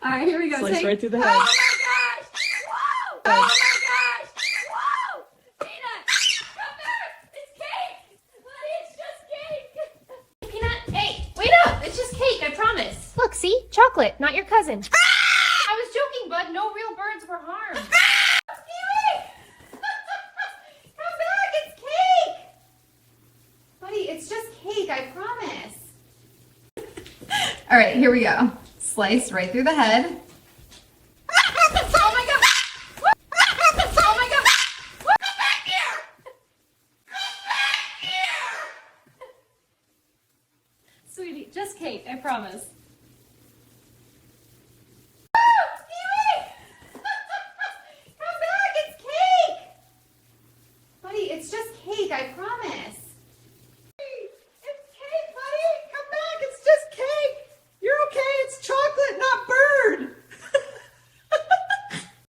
All right, here we go. Slice right through the Oh head. my gosh! Whoa! Oh my gosh! Whoa! Peanut, come back! It's cake! Honey, it's just cake! Peanut, hey, wait up! It's just cake, I promise. Look, see? Chocolate, not your cousin. I was joking, bud. No real birds were harmed. Stewie! Come back! It's cake! Buddy, it's just cake, I promise. All right, here we go. Slice right through the head. Oh my god! Oh my god! Come back here! Come back here! Sweetie, just cake, I promise.